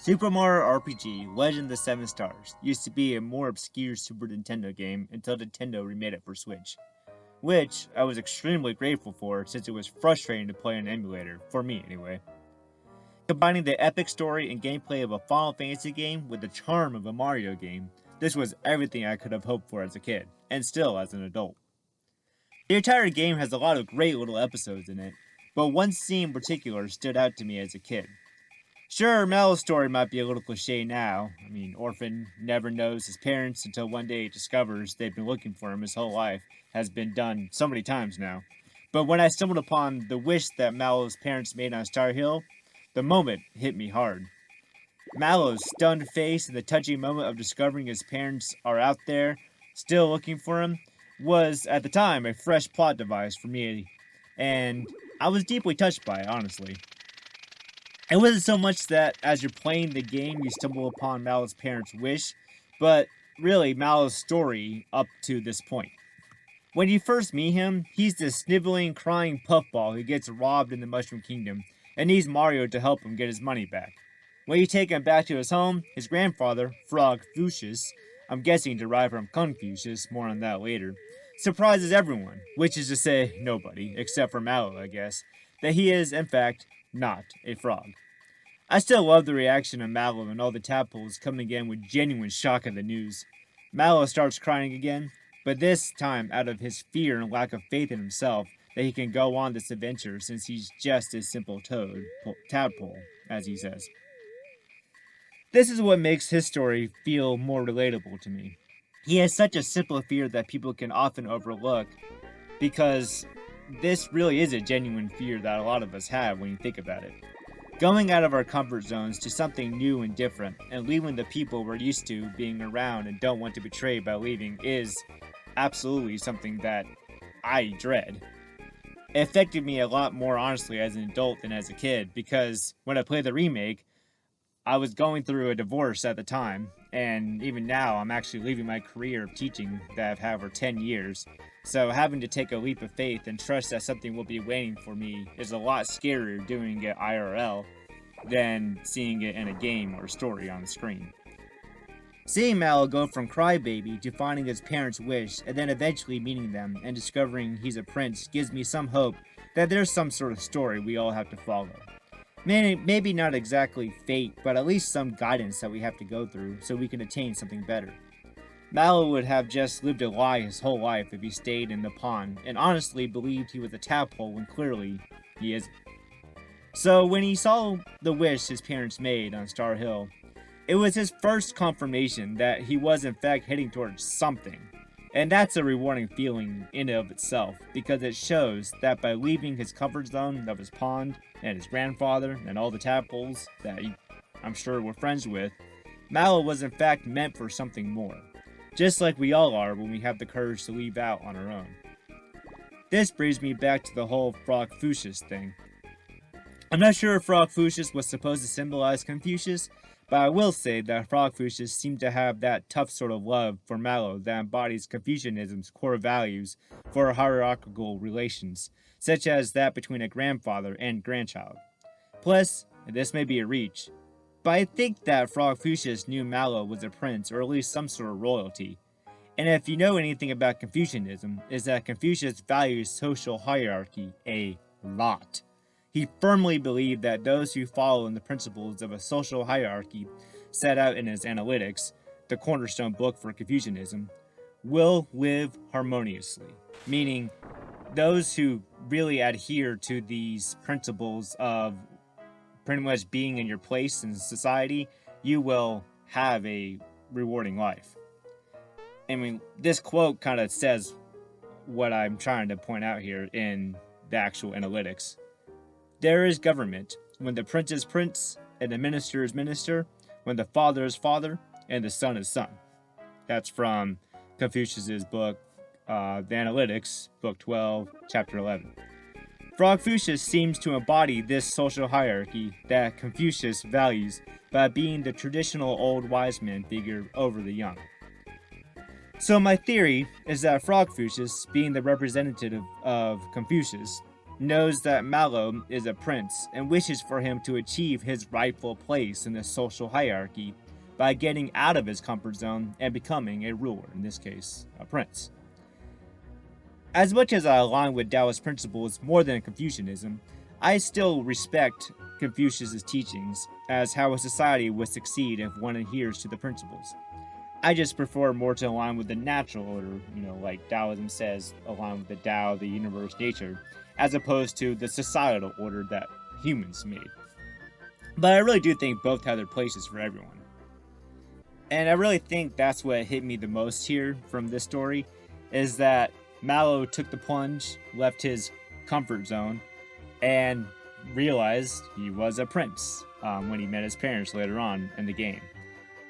Super Mario RPG Legend of the Seven Stars used to be a more obscure Super Nintendo game until Nintendo remade it for Switch, which I was extremely grateful for since it was frustrating to play on an emulator, for me anyway. Combining the epic story and gameplay of a Final Fantasy game with the charm of a Mario game, this was everything I could have hoped for as a kid, and still as an adult. The entire game has a lot of great little episodes in it, but one scene in particular stood out to me as a kid. Sure, Mallow's story might be a little cliche now. I mean, orphan never knows his parents until one day he discovers they've been looking for him his whole life, has been done so many times now. But when I stumbled upon the wish that Mallow's parents made on Star Hill, the moment hit me hard. Mallow's stunned face and the touching moment of discovering his parents are out there, still looking for him, was, at the time, a fresh plot device for me, and I was deeply touched by it, honestly. It wasn't so much that as you're playing the game you stumble upon Mallow's parents' wish, but really Mallow's story up to this point. When you first meet him, he's this sniveling, crying puffball who gets robbed in the Mushroom Kingdom and needs Mario to help him get his money back. When you take him back to his home, his grandfather, Frog Fuchsius, I'm guessing derived from Confucius, more on that later, surprises everyone, which is to say, nobody, except for Mallow, I guess, that he is, in fact, not a frog. I still love the reaction of Mallow and all the tadpoles coming in with genuine shock at the news. Mallow starts crying again, but this time out of his fear and lack of faith in himself that he can go on this adventure since he's just a simple tadpole, as he says. This is what makes his story feel more relatable to me. He has such a simple fear that people can often overlook because this really is a genuine fear that a lot of us have when you think about it. Going out of our comfort zones to something new and different, and leaving the people we're used to being around and don't want to betray by leaving is absolutely something that I dread. It affected me a lot more honestly as an adult than as a kid because when I played the remake, I was going through a divorce at the time, and even now I'm actually leaving my career of teaching that I've had for 10 years. So having to take a leap of faith and trust that something will be waiting for me is a lot scarier doing it IRL than seeing it in a game or story on the screen. Seeing Mallow go from crybaby to finding his parents' wish and then eventually meeting them and discovering he's a prince gives me some hope that there's some sort of story we all have to follow. Maybe not exactly fate, but at least some guidance that we have to go through so we can attain something better. Mallow would have just lived a lie his whole life if he stayed in the pond and honestly believed he was a tadpole when clearly he isn't. So when he saw the wish his parents made on Star Hill, it was his first confirmation that he was in fact heading towards something. And that's a rewarding feeling in and of itself, because it shows that by leaving his comfort zone of his pond and his grandfather and all the tadpoles that I'm sure were friends with, Mallow was in fact meant for something more. Just like we all are when we have the courage to leave out on our own. This brings me back to the whole Frog Fuchsius thing. I'm not sure if Frog Fuchsius was supposed to symbolize Confucius, but I will say that Frog Fuchsius seemed to have that tough sort of love for Mallow that embodies Confucianism's core values for hierarchical relations, such as that between a grandfather and grandchild. Plus, and this may be a reach, but I think that Frog Fuchsius knew Mallow was a prince or at least some sort of royalty. And if you know anything about Confucianism, is that Confucius values social hierarchy a lot. He firmly believed that those who follow in the principles of a social hierarchy set out in his Analytics, the cornerstone book for Confucianism, will live harmoniously, meaning those who really adhere to these principles of pretty much being in your place in society, you will have a rewarding life. I mean, this quote kind of says what I'm trying to point out here in the actual Analytics. There is government when the prince is prince, and the minister is minister, when the father is father, and the son is son. That's from Confucius's book, The Analytics, Book 12, Chapter 11. Frog Fuchsius seems to embody this social hierarchy that Confucius values by being the traditional old wise man figure over the young. So my theory is that Frog Fuchsius, being the representative of Confucius, knows that Mallow is a prince and wishes for him to achieve his rightful place in the social hierarchy by getting out of his comfort zone and becoming a ruler, in this case, a prince. As much as I align with Taoist principles more than Confucianism, I still respect Confucius' teachings as how a society would succeed if one adheres to the principles. I just prefer more to align with the natural order, like Taoism says, align with the Tao, the universe, nature, as opposed to the societal order that humans made. But I really do think both have their places for everyone. And I really think that's what hit me the most here from this story, is that Mallow took the plunge, left his comfort zone, and realized he was a prince when he met his parents later on in the game.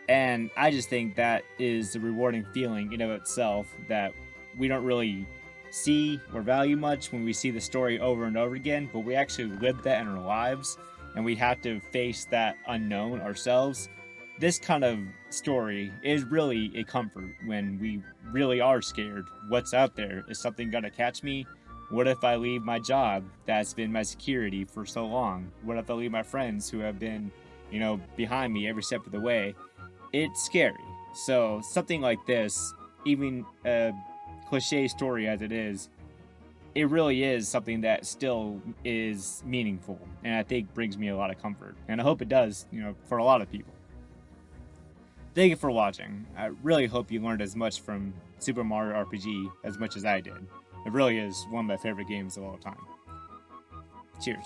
And I just think that is a rewarding feeling in of itself that we don't really see or value much when we see the story over and over again, but we actually live that in our lives and we have to face that unknown ourselves. This kind of story is really a comfort when we really are scared. What's out there? Is something gonna catch me? What if I leave my job that's been my security for so long? What if I leave my friends who have been, behind me every step of the way? It's scary. So something like this, even a cliche story as it is, it really is something that still is meaningful and I think brings me a lot of comfort. And I hope it does, for a lot of people. Thank you for watching. I really hope you learned as much from Super Mario RPG as much as I did. It really is one of my favorite games of all time. Cheers.